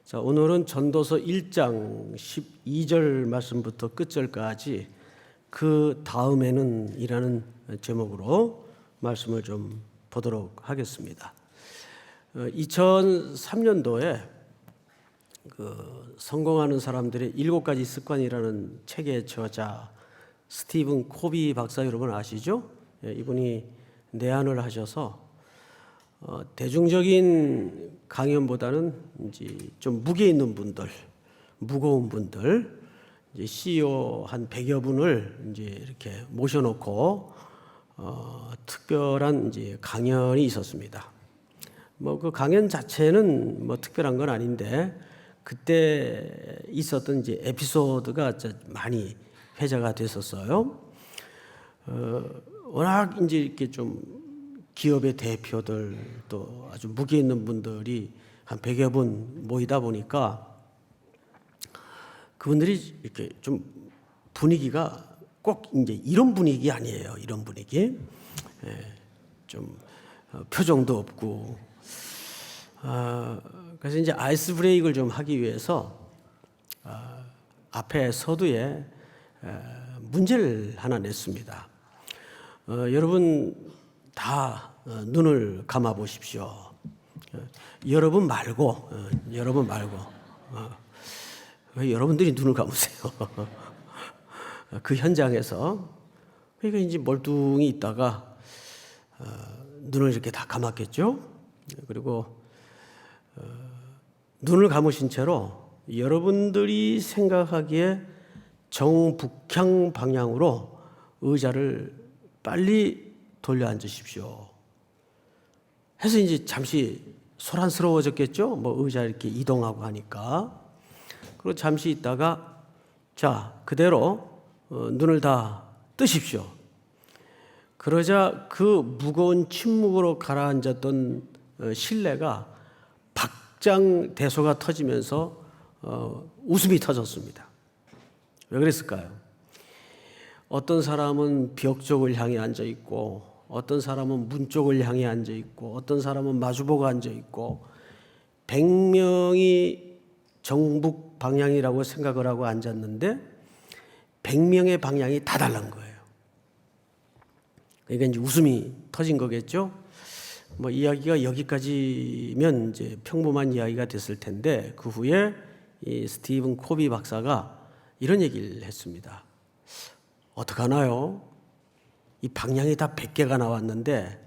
자, 오늘은 전도서 1장 12절 말씀부터 끝절까지 그 다음에는 이라는 제목으로 말씀을 좀 보도록 하겠습니다. 2003년도에 성공하는 사람들의 7가지 습관이라는 책의 저자 스티븐 코비 박사 여러분 아시죠? 이분이 내한을 하셔서 대중적인 강연보다는 이제 좀 무게 있는 분들, 무거운 분들, 이제 CEO 한 100여 분을 이제 이렇게 모셔놓고 특별한 이제 강연이 있었습니다. 그 강연 자체는 특별한 건 아닌데 그때 있었던 이제 에피소드가 많이 회자가 됐었어요. 워낙 이제 이렇게 좀 기업의 대표들 또 아주 무게 있는 분들이 한 100여 분 모이다 보니까 그분들이 이렇게 좀 분위기가 꼭 이제 이런 분위기 아니에요. 이런 분위기. 좀 표정도 없고. 그래서 이제 아이스 브레이크를 좀 하기 위해서 앞에 서두에 문제를 하나 냈습니다. 여러분 다 눈을 감아 보십시오. 여러분 말고 왜 여러분들이 눈을 감으세요? 그 현장에서 그러니까 이제 멀뚱히 있다가 눈을 이렇게 다 감았겠죠. 그리고 눈을 감으신 채로 여러분들이 생각하기에 정북향 방향으로 의자를 빨리 돌려 앉으십시오. 해서 이제 잠시 소란스러워졌겠죠? 의자 이렇게 이동하고 하니까. 그리고 잠시 있다가 자, 그대로 눈을 다 뜨십시오. 그러자 그 무거운 침묵으로 가라앉았던 실내가 박장대소가 터지면서 웃음이 터졌습니다. 왜 그랬을까요? 어떤 사람은 벽 쪽을 향해 앉아 있고 어떤 사람은 문 쪽을 향해 앉아 있고 어떤 사람은 마주보고 앉아 있고 100명이 정북 방향이라고 생각을 하고 앉았는데 100명의 방향이 다 다른 거예요. 그러니까 이제 웃음이 터진 거겠죠. 이야기가 여기까지면 이제 평범한 이야기가 됐을 텐데 그 후에 이 스티븐 코비 박사가 이런 얘기를 했습니다. 어떡하나요? 이 방향이 다 100개가 나왔는데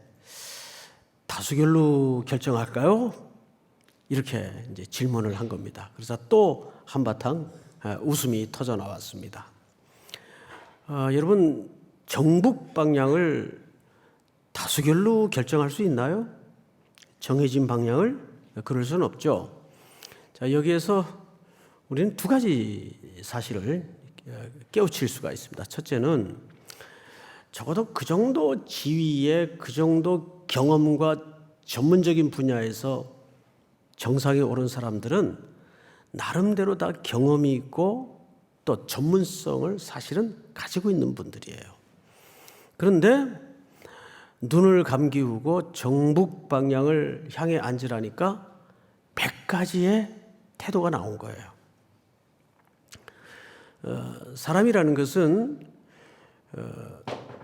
다수결로 결정할까요? 이렇게 이제 질문을 한 겁니다. 그래서 또 한바탕 웃음이 터져 나왔습니다. 여러분, 정북 방향을 다수결로 결정할 수 있나요? 정해진 방향을? 그럴 수는 없죠. 자, 여기에서 우리는 두 가지 사실을 깨우칠 수가 있습니다. 첫째는 적어도 그 정도 지위에 그 정도 경험과 전문적인 분야에서 정상에 오른 사람들은 나름대로 다 경험이 있고 또 전문성을 사실은 가지고 있는 분들이에요. 그런데 눈을 감기우고 정북 방향을 향해 앉으라니까 100가지의 태도가 나온 거예요. 사람이라는 것은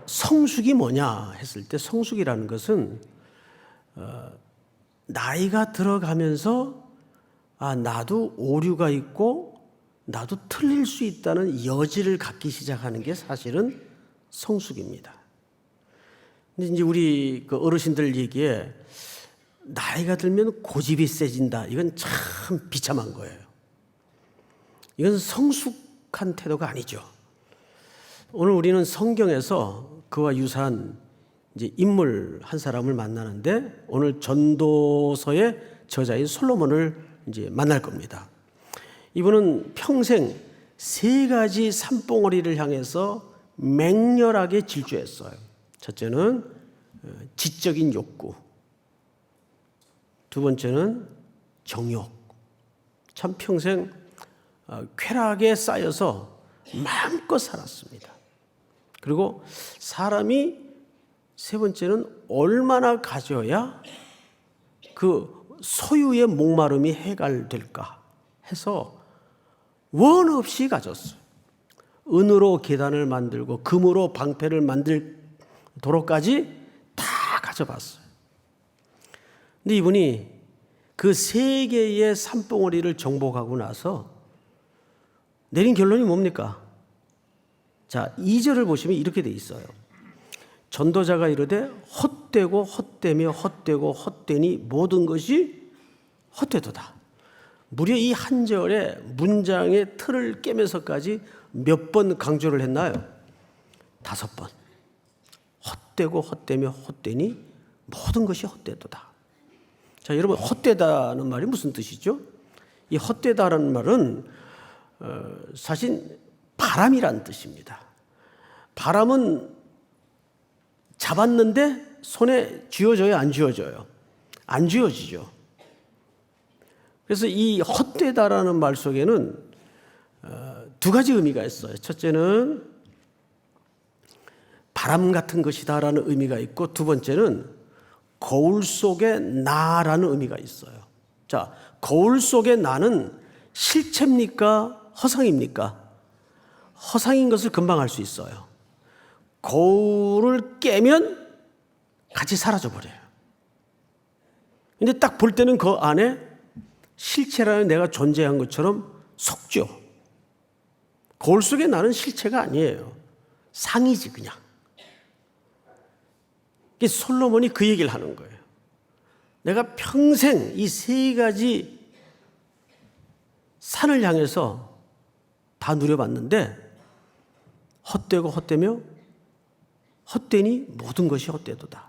성숙이 뭐냐 했을 때 성숙이라는 것은 나이가 들어가면서 나도 오류가 있고 나도 틀릴 수 있다는 여지를 갖기 시작하는 게 사실은 성숙입니다. 근데 이제 우리 어르신들 얘기에 나이가 들면 고집이 세진다. 이건 참 비참한 거예요. 이건 성숙한 태도가 아니죠. 오늘 우리는 성경에서 그와 유사한 이제 인물 한 사람을 만나는데 오늘 전도서의 저자인 솔로몬을 이제 만날 겁니다. 이분은 평생 3가지 산봉우리를 향해서 맹렬하게 질주했어요. 첫째는 지적인 욕구, 두 번째는 정욕. 참 평생 쾌락에 쌓여서 마음껏 살았습니다. 그리고 사람이 세 번째는 얼마나 가져야 그 소유의 목마름이 해결될까? 해서 원 없이 가졌어요. 은으로 계단을 만들고 금으로 방패를 만들도록까지 다 가져봤어요. 근데 이분이 그 세 개의 산봉우리를 정복하고 나서 내린 결론이 뭡니까? 자, 2절을 보시면 이렇게 돼 있어요. 전도자가 이르되 헛되고 헛되며 헛되고 헛되니 모든 것이 헛되도다. 무려 이 한 절에 문장의 틀을 깨면서까지 몇 번 강조를 했나요? 5번. 헛되고 헛되며 헛되니 모든 것이 헛되도다. 자, 여러분, 헛되다는 말이 무슨 뜻이죠? 이 헛되다라는 말은 사실 바람이란 뜻입니다. 바람은 잡았는데 손에 쥐어져요, 안 쥐어져요? 안 쥐어지죠. 그래서 이 헛되다라는 말 속에는 두 가지 의미가 있어요. 첫째는 바람 같은 것이다라는 의미가 있고, 두 번째는 거울 속의 나라는 의미가 있어요. 자, 거울 속의 나는 실체입니까? 허상입니까? 허상인 것을 금방 알 수 있어요. 거울을 깨면 같이 사라져버려요. 근데 딱 볼 때는 그 안에 실체라는 내가 존재한 것처럼 속죠. 거울 속에 나는 실체가 아니에요. 상이지 그냥. 솔로몬이 그 얘기를 하는 거예요. 내가 평생 이 세 가지 산을 향해서 다 누려봤는데 헛되고 헛되며 헛되니 모든 것이 헛되도다.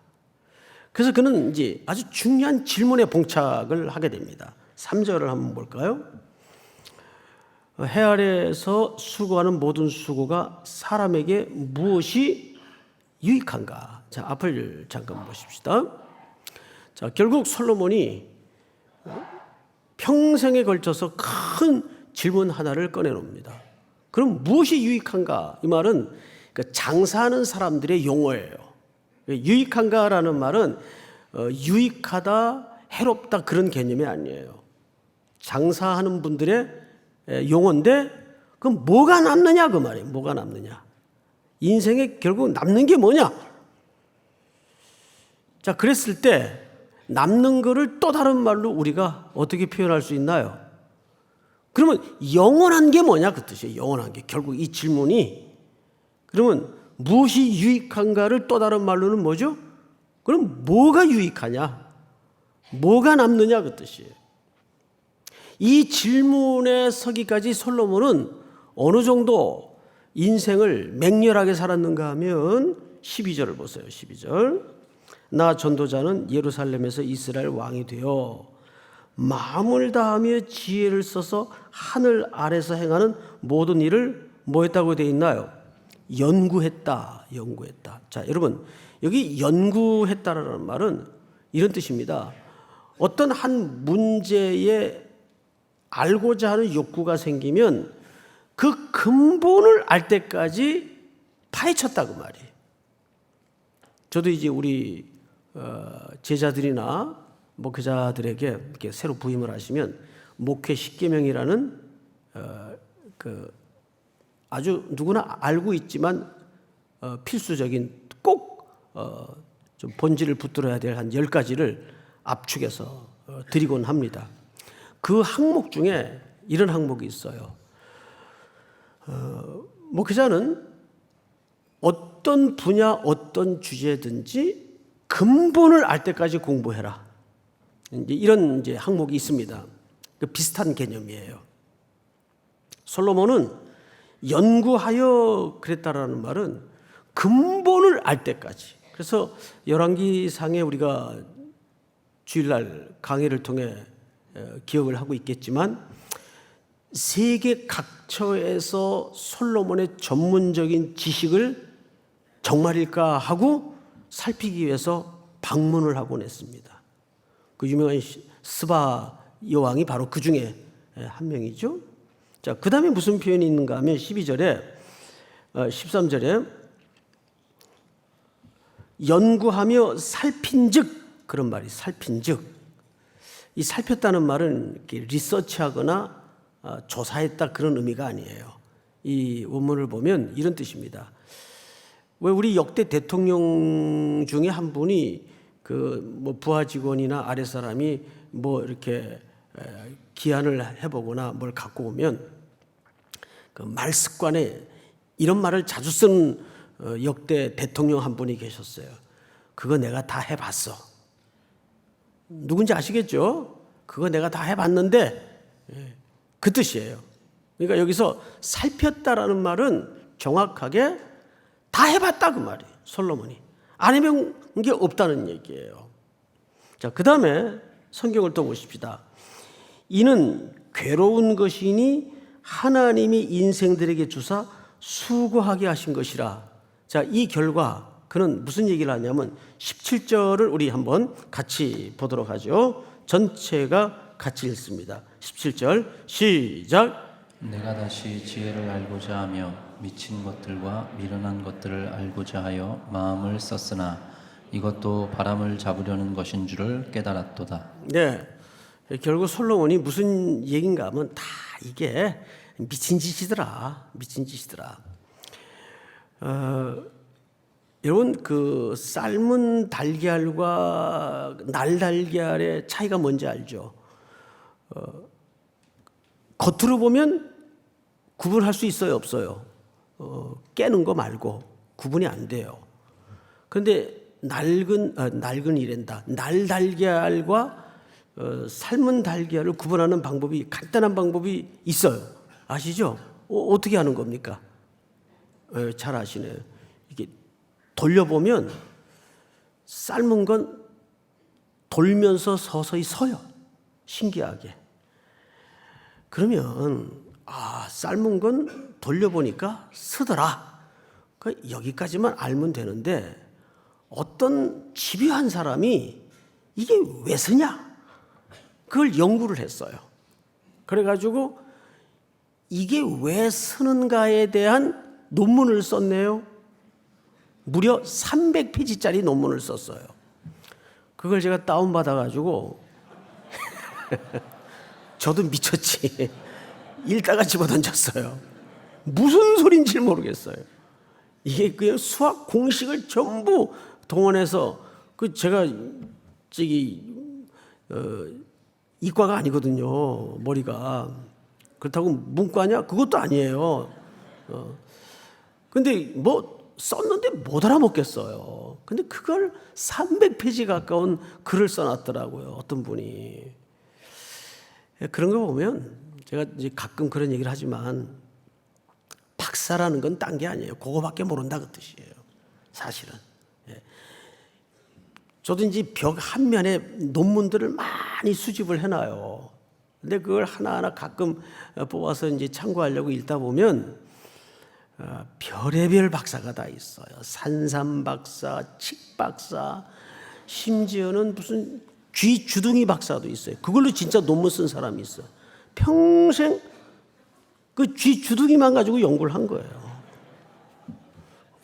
그래서 그는 이제 아주 중요한 질문에 봉착을 하게 됩니다. 3절을 한번 볼까요? 해 아래에서 수고하는 모든 수고가 사람에게 무엇이 유익한가? 자, 앞을 잠깐 보십시다. 자, 결국 솔로몬이 평생에 걸쳐서 큰 질문 하나를 꺼내놉니다. 그럼 무엇이 유익한가? 이 말은 장사하는 사람들의 용어예요. 유익한가라는 말은 유익하다, 해롭다 그런 개념이 아니에요. 장사하는 분들의 용어인데 그럼 뭐가 남느냐 그 말이에요. 뭐가 남느냐. 인생에 결국 남는 게 뭐냐? 자, 그랬을 때 남는 거를 또 다른 말로 우리가 어떻게 표현할 수 있나요? 그러면 영원한 게 뭐냐 그 뜻이에요. 영원한 게. 결국 이 질문이 그러면 무엇이 유익한가를 또 다른 말로는 뭐죠? 그럼 뭐가 유익하냐? 뭐가 남느냐 그 뜻이에요. 이 질문에 서기까지 솔로몬은 어느 정도 인생을 맹렬하게 살았는가 하면 12절을 보세요. 12절. 나 전도자는 예루살렘에서 이스라엘 왕이 되어 마음을 다하며 지혜를 써서 하늘 아래서 행하는 모든 일을 뭐 했다고 되어 있나요? 연구했다. 연구했다. 자, 여러분, 여기 연구했다라는 말은 이런 뜻입니다. 어떤 한 문제에 알고자 하는 욕구가 생기면 그 근본을 알 때까지 파헤쳤다 그 말이에요. 저도 이제 우리 제자들이나 목회자들에게 이렇게 새로 부임을 하시면 목회 10계명이라는 그 아주 누구나 알고 있지만 필수적인 꼭 좀 본질을 붙들어야 될 한 10가지를 압축해서 드리곤 합니다. 그 항목 중에 이런 항목이 있어요. 목회자는 어떤 분야, 어떤 주제든지 근본을 알 때까지 공부해라. 이제 이런 이제 항목이 있습니다. 비슷한 개념이에요. 솔로몬은 연구하여 그랬다라는 말은 근본을 알 때까지. 그래서 열왕기상에 우리가 주일날 강의를 통해 기억을 하고 있겠지만 세계 각처에서 솔로몬의 전문적인 지식을 정말일까 하고 살피기 위해서 방문을 하곤 했습니다. 그 유명한 스바 여왕이 바로 그 중에 한 명이죠. 자, 그 다음에 무슨 표현이 있는가 하면 12절에 13절에 연구하며 살핀즉 그런 말이 살핀즉 이 살폈다는 말은 이렇게 리서치하거나 조사했다 그런 의미가 아니에요. 이 원문을 보면 이런 뜻입니다. 왜 우리 역대 대통령 중에 한 분이 그 뭐 부하 직원이나 아래 사람이 뭐 이렇게 기한을 해보거나 뭘 갖고 오면 그 말 습관에 이런 말을 자주 쓰는 역대 대통령 한 분이 계셨어요. 그거 내가 다 해봤어. 누군지 아시겠죠? 그거 내가 다 해봤는데 그 뜻이에요. 그러니까 여기서 살폈다라는 말은 정확하게 다 해봤다 그 말이에요. 솔로몬이 안 해본 게 없다는 얘기예요. 자, 그 다음에 성경을 또 보십시다. 이는 괴로운 것이니 하나님이 인생들에게 주사 수고하게 하신 것이라. 자, 이 결과 그는 무슨 얘기를 하냐면 17절을 우리 한번 같이 보도록 하죠. 전체가 같이 읽습니다. 17절 시작. 내가 다시 지혜를 알고자 하며 미친 것들과 미련한 것들을 알고자 하여 마음을 썼으나 이것도 바람을 잡으려는 것인 줄을 깨달았도다. 네, 결국 솔로몬이 무슨 얘기인가 하면 다 이게 미친 짓이더라. 미친 짓이더라. 여러분 그 삶은 달걀과 날달걀의 차이가 뭔지 알죠? 겉으로 보면 구분할 수 있어요, 없어요? 깨는 거 말고 구분이 안 돼요. 그런데 낡은 이랜다. 날달걀과 삶은 달걀을 구분하는 방법이 간단한 방법이 있어요. 아시죠? 어떻게 하는 겁니까? 잘 아시네요. 이게 돌려보면 삶은 건 돌면서 서서히 서요. 신기하게. 그러면 삶은 건 돌려보니까 서더라. 그러니까 여기까지만 알면 되는데 어떤 집요한 사람이 이게 왜 서냐? 그걸 연구를 했어요. 그래가지고 이게 왜 서는가에 대한 논문을 썼네요. 무려 300페이지짜리 논문을 썼어요. 그걸 제가 다운받아가지고 저도 미쳤지. 읽다가 집어던졌어요. 무슨 소린지 모르겠어요. 이게 그냥 수학 공식을 전부 동원해서 제가 이과가 아니거든요. 머리가. 그렇다고 문과냐? 그것도 아니에요. 근데 뭐 썼는데 못 알아먹겠어요. 근데 그걸 300페이지 가까운 글을 써놨더라고요. 어떤 분이. 그런 거 보면 제가 이제 가끔 그런 얘기를 하지만 박사라는 건 딴 게 아니에요. 그거밖에 모른다 그 뜻이에요. 사실은. 저도 이제 벽 한 면에 논문들을 많이 수집을 해놔요. 근데 그걸 하나하나 가끔 뽑아서 이제 참고하려고 읽다 보면 별의별 박사가 다 있어요. 산삼 박사, 칡 박사, 심지어는 무슨 쥐 주둥이 박사도 있어요. 그걸로 진짜 논문 쓴 사람이 있어요. 평생 그 쥐 주둥이만 가지고 연구를 한 거예요.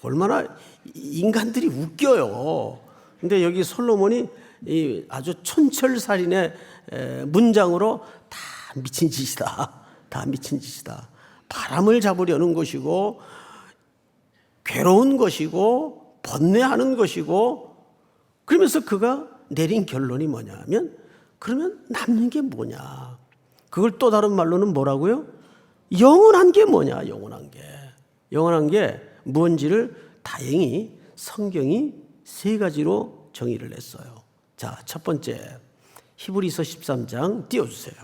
얼마나 인간들이 웃겨요. 근데 여기 솔로몬이 이 아주 촌철살인의 문장으로 다 미친 짓이다. 다 미친 짓이다. 바람을 잡으려는 것이고 괴로운 것이고 번뇌하는 것이고 그러면서 그가 내린 결론이 뭐냐면 그러면 남는 게 뭐냐. 그걸 또 다른 말로는 뭐라고요? 영원한 게 뭐냐. 영원한 게 뭔지를 다행히 성경이 세 가지로 정의를 했어요. 자, 첫 번째 히브리서 13장 띄워주세요.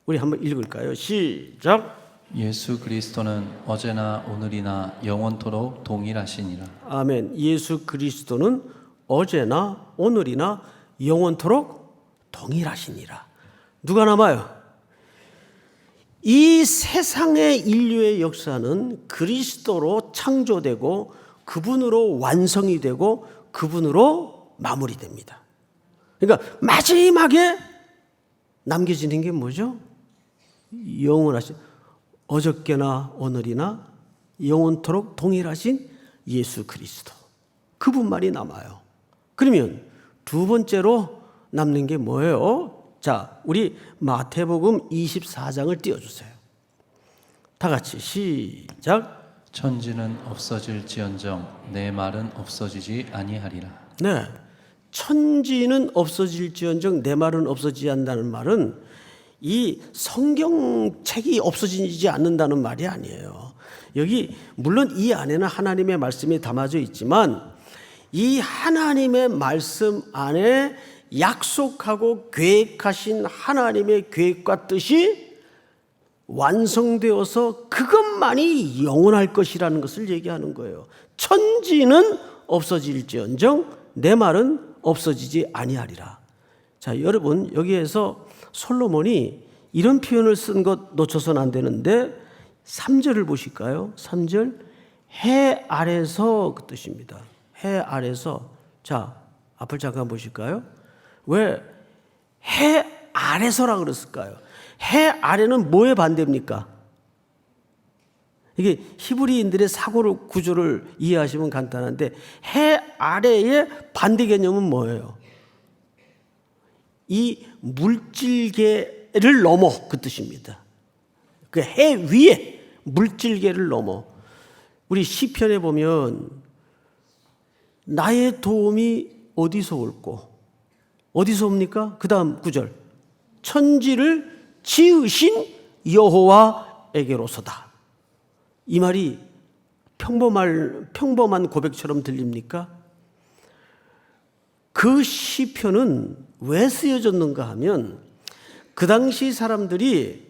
우리 한번 읽을까요? 시작. 예수 그리스도는 어제나 오늘이나 영원토록 동일하시니라. 아멘. 예수 그리스도는 어제나 오늘이나 영원토록 동일하시니라. 누가 남아요? 이 세상의 인류의 역사는 그리스도로 창조되고 그분으로 완성이 되고 그분으로 마무리됩니다. 그러니까 마지막에 남겨지는 게 뭐죠? 영원하신 어저께나 오늘이나 영원토록 동일하신 예수 그리스도. 그분만이 남아요. 그러면 두 번째로 남는 게 뭐예요? 자, 우리 마태복음 24장을 띄워주세요. 다 같이 시작. 천지는 없어질지언정 내 말은 없어지지 아니하리라. 네, 천지는 없어질지언정 내 말은 없어지지 않는다는 말은 이 성경책이 없어지지 않는다는 말이 아니에요. 여기 물론 이 안에는 하나님의 말씀이 담아져 있지만 이 하나님의 말씀 안에 약속하고 계획하신 하나님의 계획과 뜻이 완성되어서 그것만이 영원할 것이라는 것을 얘기하는 거예요. 천지는 없어질지언정 내 말은 없어지지 아니하리라. 자, 여러분 여기에서 솔로몬이 이런 표현을 쓴 것 놓쳐서는 안 되는데 3절을 보실까요? 3절 해 아래서 그 뜻입니다. 해 아래서. 자, 앞을 잠깐 보실까요? 왜 해 아래서라 그랬을까요? 해 아래는 뭐의 반대입니까? 이게 히브리인들의 사고를 구조를 이해하시면 간단한데 해 아래의 반대 개념은 뭐예요? 이 물질계를 넘어 그 뜻입니다. 그 해 위에 물질계를 넘어. 우리 시편에 보면 나의 도움이 어디서 올꼬? 어디서 옵니까? 그 다음 구절 천지를 지으신 여호와에게로서다. 이 말이 평범한 고백처럼 들립니까? 그 시편은 왜 쓰여졌는가 하면 그 당시 사람들이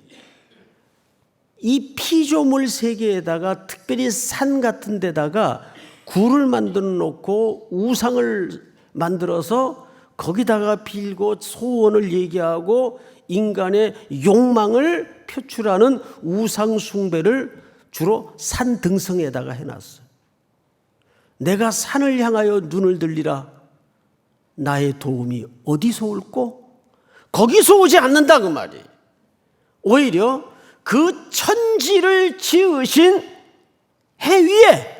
이 피조물 세계에다가 특별히 산 같은 데다가 굴을 만들어 놓고 우상을 만들어서 거기다가 빌고 소원을 얘기하고 인간의 욕망을 표출하는 우상 숭배를 주로 산 등성에다가 해놨어요. 내가 산을 향하여 눈을 들리라. 나의 도움이 어디서 올꼬? 거기서 오지 않는다 그 말이에요. 오히려 그 천지를 지으신 해 위에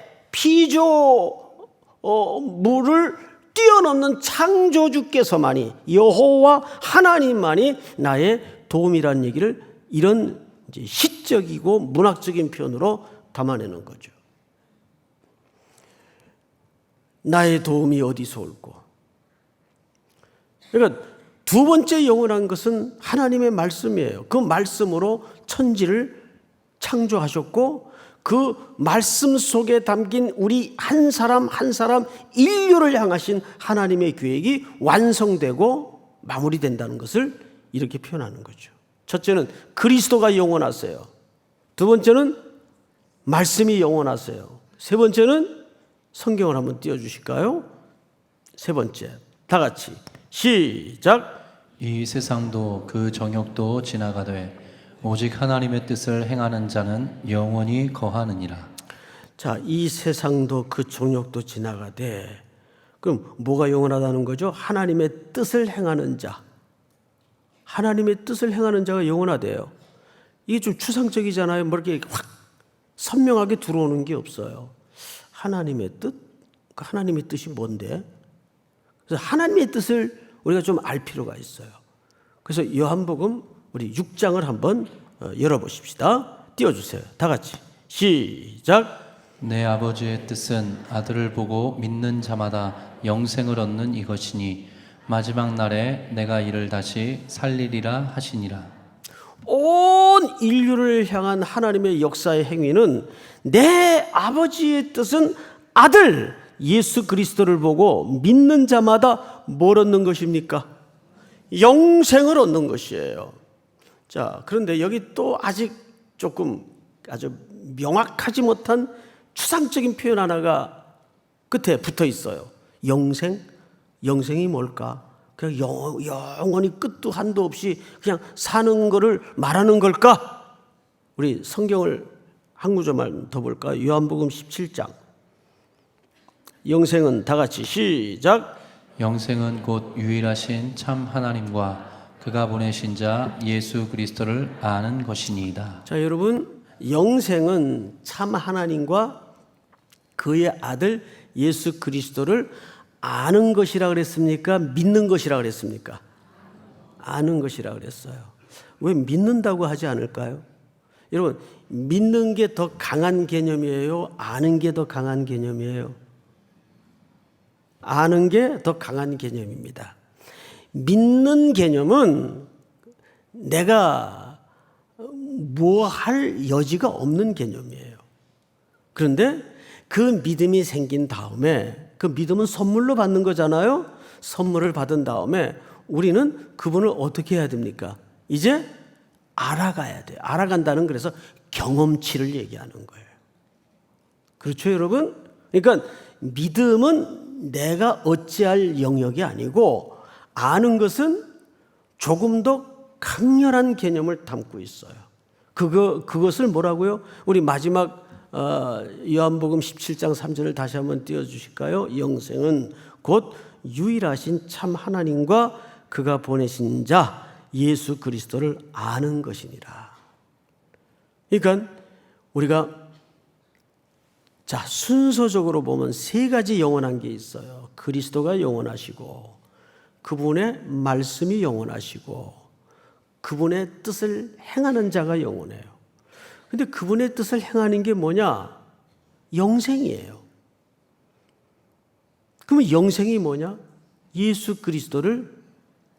피조물을 뛰어넘는 창조주께서만이 여호와 하나님만이 나의 도움이라는 얘기를 이런 이제 시적이고 문학적인 표현으로 담아내는 거죠. 나의 도움이 어디서 올꼬? 그러니까 두 번째 영원한 것은 하나님의 말씀이에요. 그 말씀으로 천지를 창조하셨고 그 말씀 속에 담긴 우리 한 사람 한 사람 인류를 향하신 하나님의 계획이 완성되고 마무리된다는 것을 이렇게 표현하는 거죠. 첫째는 그리스도가 영원하세요. 두 번째는 말씀이 영원하세요. 세 번째는 성경을 한번 띄워주실까요? 세 번째 다 같이 시작. 이 세상도 그 정욕도 지나가되 오직 하나님의 뜻을 행하는 자는 영원히 거하느니라. 자, 이 세상도 그 정욕도 지나가되 그럼 뭐가 영원하다는 거죠? 하나님의 뜻을 행하는 자. 하나님의 뜻을 행하는 자가 영원하대요. 이게 좀 추상적이잖아요. 뭐 이렇게 확 선명하게 들어오는 게 없어요. 하나님의 뜻? 하나님의 뜻이 뭔데? 그래서 하나님의 뜻을 우리가 좀 알 필요가 있어요. 그래서 요한복음 우리 6장을 한번 열어보십시다. 띄워주세요. 다 같이 시작. 내 아버지의 뜻은 아들을 보고 믿는 자마다 영생을 얻는 이것이니 마지막 날에 내가 이를 다시 살리리라 하시니라. 온 인류를 향한 하나님의 역사의 행위는 내 아버지의 뜻은 아들 예수 그리스도를 보고 믿는 자마다 뭘 얻는 것입니까? 영생을 얻는 것이에요. 자, 그런데 여기 또 아직 조금 아주 명확하지 못한 추상적인 표현 하나가 끝에 붙어 있어요. 영생? 영생이 뭘까? 그냥 영원히 끝도 한도 없이 그냥 사는 거를 말하는 걸까? 우리 성경을 한 구절만 더 볼까요? 요한복음 17장. 영생은 다 같이 시작. 영생은 곧 유일하신 참 하나님과 그가 보내신 자 예수 그리스도를 아는 것이니이다. 자, 여러분, 영생은 참 하나님과 그의 아들 예수 그리스도를 아는 것이라 그랬습니까? 믿는 것이라 그랬습니까? 아는 것이라 그랬어요. 왜 믿는다고 하지 않을까요? 여러분, 믿는 게 더 강한 개념이에요? 아는 게 더 강한 개념이에요? 아는 게 더 강한 개념입니다. 믿는 개념은 내가 뭐 할 여지가 없는 개념이에요. 그런데 그 믿음이 생긴 다음에, 그 믿음은 선물로 받는 거잖아요. 선물을 받은 다음에 우리는 그분을 어떻게 해야 됩니까? 이제 알아가야 돼요. 알아간다는, 그래서 경험치를 얘기하는 거예요. 그렇죠, 여러분? 그러니까 믿음은 내가 어찌할 영역이 아니고, 아는 것은 조금 더 강렬한 개념을 담고 있어요. 그것을 뭐라고요? 우리 마지막 요한복음 17장 3절을 다시 한번 띄워주실까요? 영생은 곧 유일하신 참 하나님과 그가 보내신 자 예수 그리스도를 아는 것이니라. 그러니까 우리가 순서적으로 보면 세 가지 영원한 게 있어요. 그리스도가 영원하시고, 그분의 말씀이 영원하시고, 그분의 뜻을 행하는 자가 영원해요. 근데 그분의 뜻을 행하는 게 뭐냐? 영생이에요. 그러면 영생이 뭐냐? 예수 그리스도를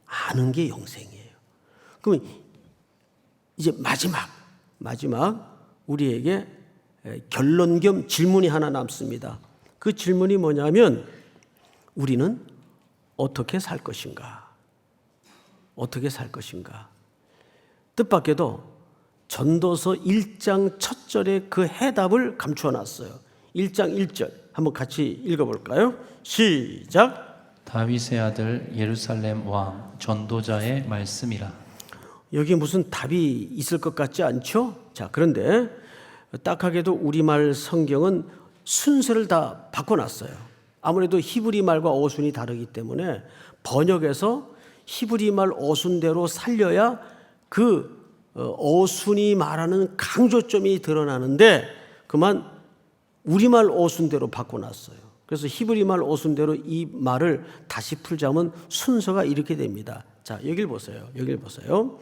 아는 게 영생이에요. 그러면 이제 마지막 우리에게 결론 겸 질문이 하나 남습니다. 그 질문이 뭐냐면, 우리는 어떻게 살 것인가? 어떻게 살 것인가? 뜻밖에도 전도서 1장 첫 절에 그 해답을 감추어놨어요. 1장 1절 한번 같이 읽어볼까요? 시작. 다윗의 아들 예루살렘 왕 전도자의 말씀이라. 여기 무슨 답이 있을 것 같지 않죠? 자, 그런데 딱하게도 우리말 성경은 순서를 다 바꿔놨어요. 아무래도 히브리 말과 어순이 다르기 때문에 번역에서 히브리 말 어순대로 살려야 그 어순이 말하는 강조점이 드러나는데, 그만 우리말 어순대로 바꿔놨어요. 그래서 히브리 말 어순대로 이 말을 다시 풀자면 순서가 이렇게 됩니다. 자, 여길 보세요.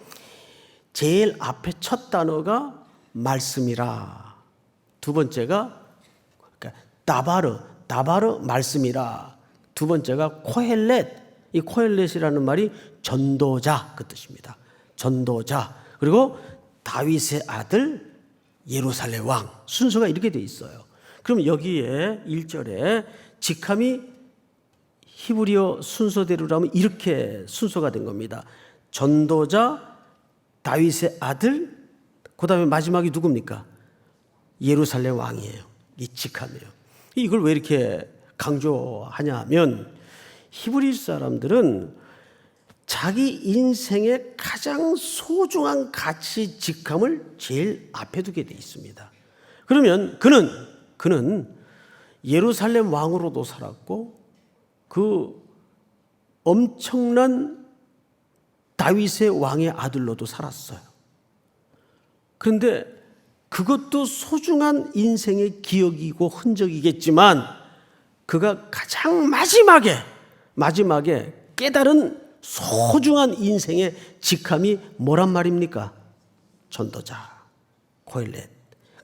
제일 앞에 첫 단어가 말씀이라. 두 번째가 다바르 말씀이라. 두 번째가 코헬렛. 이 코헬렛이라는 말이 전도자 그 뜻입니다. 전도자. 그리고 다윗의 아들 예루살렘 왕. 순서가 이렇게 돼 있어요. 그럼 여기에 1절에 직함이 히브리어 순서대로라면 이렇게 순서가 된 겁니다. 전도자, 다윗의 아들, 그 다음에 마지막이 누굽니까? 예루살렘 왕이에요. 이 직함이에요. 이걸 왜 이렇게 강조하냐 하면, 히브리 사람들은 자기 인생의 가장 소중한 가치, 직함을 제일 앞에 두게 돼 있습니다. 그러면 그는 예루살렘 왕으로도 살았고, 그 엄청난 다윗의 왕의 아들로도 살았어요. 그런데 그것도 소중한 인생의 기억이고 흔적이겠지만, 그가 가장 마지막에 깨달은 소중한 인생의 직함이 뭐란 말입니까? 전도자, 코헬렛.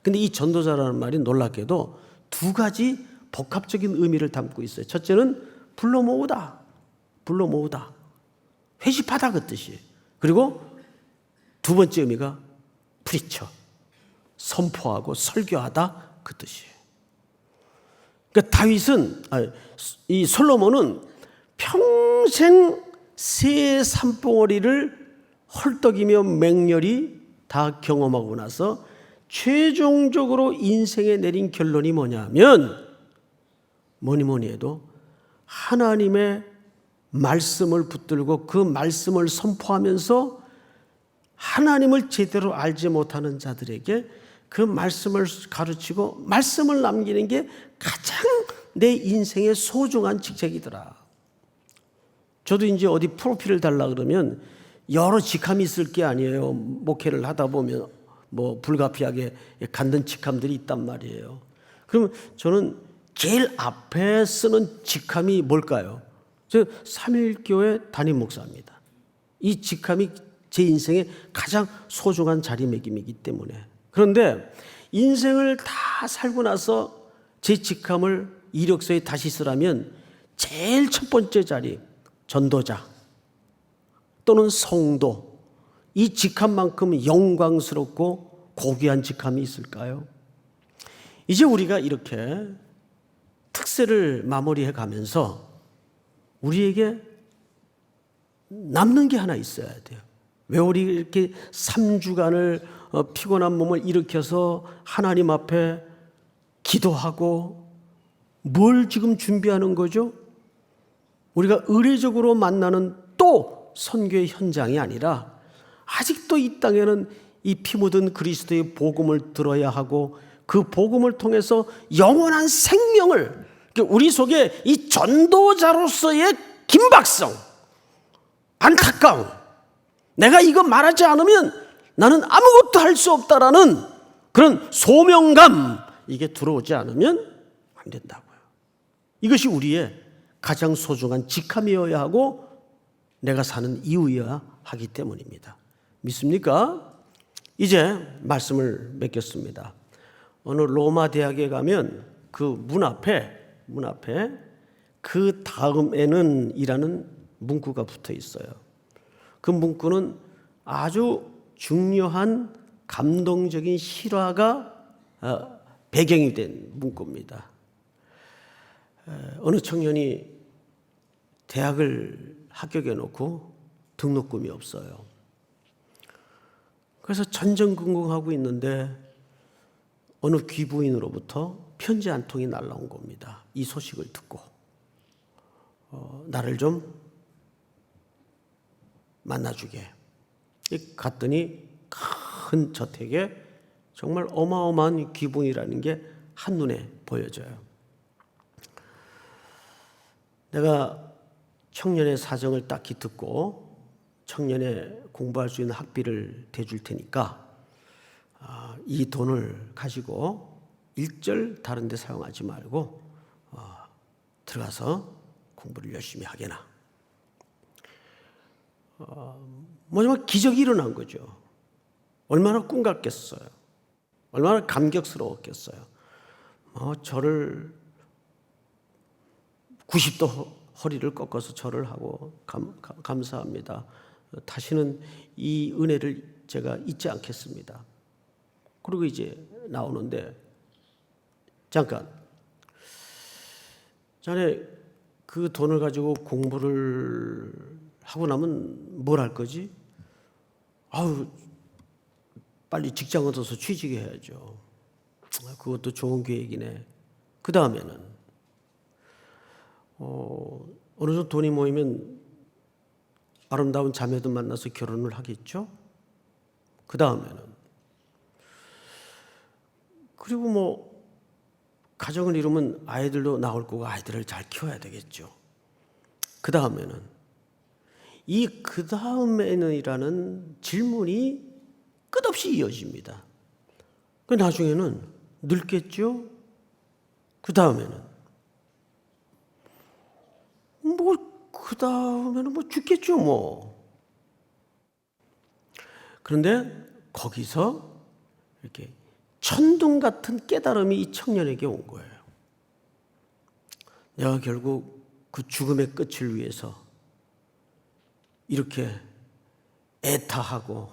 근데 이 전도자라는 말이 놀랍게도 두 가지 복합적인 의미를 담고 있어요. 첫째는 불러 모으다, 회집하다 그 뜻이에요. 그리고 두 번째 의미가 프리처, 선포하고 설교하다 그 뜻이에요. 그러니까 이 솔로몬은 평생 새 산봉우리를 헐떡이며 맹렬히 다 경험하고 나서 최종적으로 인생에 내린 결론이 뭐냐면, 뭐니 해도 하나님의 말씀을 붙들고 그 말씀을 선포하면서 하나님을 제대로 알지 못하는 자들에게 그 말씀을 가르치고 말씀을 남기는 게 가장 내 인생의 소중한 직책이더라. 저도 이제 어디 프로필을 달라 그러면 여러 직함이 있을 게 아니에요. 목회를 하다 보면 뭐 불가피하게 갖는 직함들이 있단 말이에요. 그럼 저는 제일 앞에 쓰는 직함이 뭘까요? 저 삼일교회 담임 목사입니다. 이 직함이 제 인생의 가장 소중한 자리매김이기 때문에. 그런데 인생을 다 살고 나서 제 직함을 이력서에 다시 쓰라면 제일 첫 번째 자리, 전도자 또는 성도, 이 직함만큼 영광스럽고 고귀한 직함이 있을까요? 이제 우리가 이렇게 특세를 마무리해 가면서 우리에게 남는 게 하나 있어야 돼요. 왜 우리 이렇게 3주간을 피곤한 몸을 일으켜서 하나님 앞에 기도하고 뭘 지금 준비하는 거죠? 우리가 의례적으로 만나는 또 선교의 현장이 아니라 아직도 이 땅에는 이 피 묻은 그리스도의 복음을 들어야 하고 그 복음을 통해서 영원한 생명을, 우리 속에 이 전도자로서의 긴박성, 안타까움, 내가 이거 말하지 않으면 나는 아무것도 할 수 없다라는 그런 소명감, 이게 들어오지 않으면 안 된다고요. 이것이 우리의 가장 소중한 직함이어야 하고 내가 사는 이유여야 하기 때문입니다. 믿습니까? 이제 말씀을 맺겠습니다. 어느 로마 대학에 가면 그 문 앞에 그 다음에는 이라는 문구가 붙어 있어요. 그 문구는 아주 중요한 감동적인 실화가 배경이 된 문구입니다. 어느 청년이 대학을 합격해 놓고 등록금이 없어요. 그래서 전전긍긍하고 있는데 어느 귀부인으로부터 편지 한 통이 날라온 겁니다. 이 소식을 듣고 나를 좀 만나주게. 갔더니 큰 저택에 정말 어마어마한 귀부인이라는 게 한눈에 보여져요. 내가 청년의 사정을 딱히 듣고 청년의 공부할 수 있는 학비를 대줄 테니까 이 돈을 가지고 일절 다른 데 사용하지 말고 들어가서 공부를 열심히 하게나. 정말 기적이 일어난 거죠. 얼마나 꿈 같겠어요. 얼마나 감격스러웠겠어요. 저를 90도 허리를 꺾어서 절을 하고 감사합니다. 다시는 이 은혜를 제가 잊지 않겠습니다. 그리고 이제 나오는데 잠깐, 자네 그 돈을 가지고 공부를 하고 나면 뭘 할 거지? 빨리 직장 얻어서 취직을 해야죠. 그것도 좋은 계획이네. 그 다음에는 어느 정도 돈이 모이면 아름다운 자매도 만나서 결혼을 하겠죠. 그 다음에는 그리고 가정을 이루면 아이들도 나올 거고 아이들을 잘 키워야 되겠죠. 그 다음에는 이 그 다음에는이라는 질문이 끝없이 이어집니다. 그 나중에는 늙겠죠. 그 다음에는 그 다음에는 죽겠죠. 그런데 거기서 이렇게 천둥 같은 깨달음이 이 청년에게 온 거예요. 내가 결국 그 죽음의 끝을 위해서 이렇게 애타하고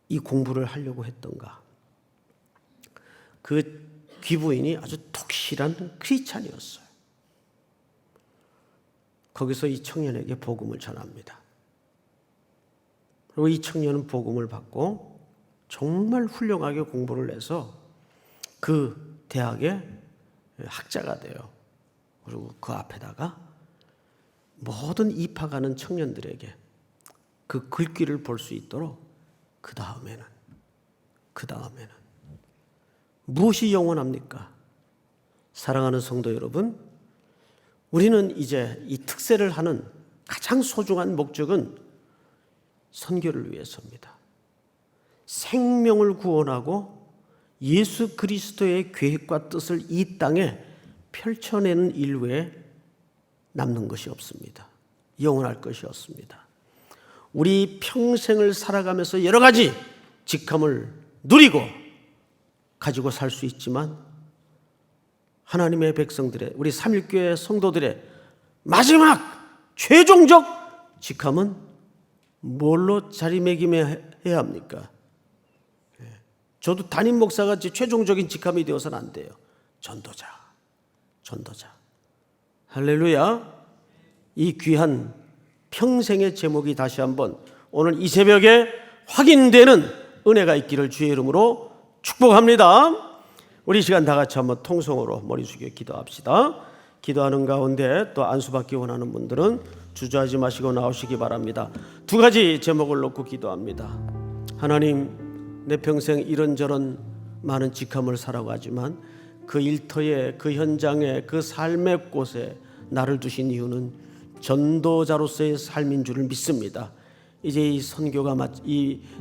이 공부를 하려고 했던가. 그 귀부인이 아주 독실한 크리스찬이었어요. 거기서 이 청년에게 복음을 전합니다. 그리고 이 청년은 복음을 받고 정말 훌륭하게 공부를 해서 그 대학의 학자가 돼요. 그리고 그 앞에다가 모든 입학하는 청년들에게 그 글귀를 볼 수 있도록 그 다음에는 무엇이 영원합니까? 사랑하는 성도 여러분, 우리는 이제 이 특세를 하는 가장 소중한 목적은 선교를 위해서입니다. 생명을 구원하고 예수 그리스도의 계획과 뜻을 이 땅에 펼쳐내는 일 외에 남는 것이 없습니다. 영원할 것이었습니다. 우리 평생을 살아가면서 여러 가지 직함을 누리고 가지고 살 수 있지만 하나님의 백성들의, 우리 삼일교회 성도들의 마지막 최종적 직함은 뭘로 자리매김해야 합니까? 저도 담임 목사가 최종적인 직함이 되어서는 안 돼요. 전도자. 할렐루야. 이 귀한 평생의 제목이 다시 한번 오늘 이 새벽에 확인되는 은혜가 있기를 주의 이름으로 축복합니다. 우리 시간 다 같이 한번 통성으로 머리 숙여 기도합시다. 기도하는 가운데 또 안수받기 원하는 분들은 주저하지 마시고 나오시기 바랍니다. 두 가지 제목을 놓고 기도합니다. 하나님, 내 평생 이런저런 많은 직함을 살아가지만 그 일터에, 그 현장에, 그 삶의 곳에 나를 두신 이유는 전도자로서의 삶인 줄을 믿습니다. 이제 이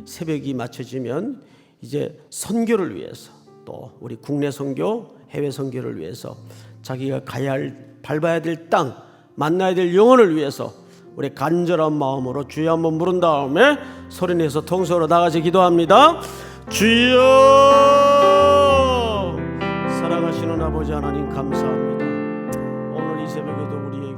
새벽이 맞춰지면 이제 선교를 위해서, 또 우리 국내 선교, 해외 선교를 위해서 자기가 가야 할, 밟아야 될 땅, 만나야 될 영혼을 위해서 우리 간절한 마음으로 주여 한번 부른 다음에 소리내서 통성으로 나가서 기도합니다. 주여, 사랑하시는 아버지 하나님 감사합니다. 오늘 이 새벽에도 우리의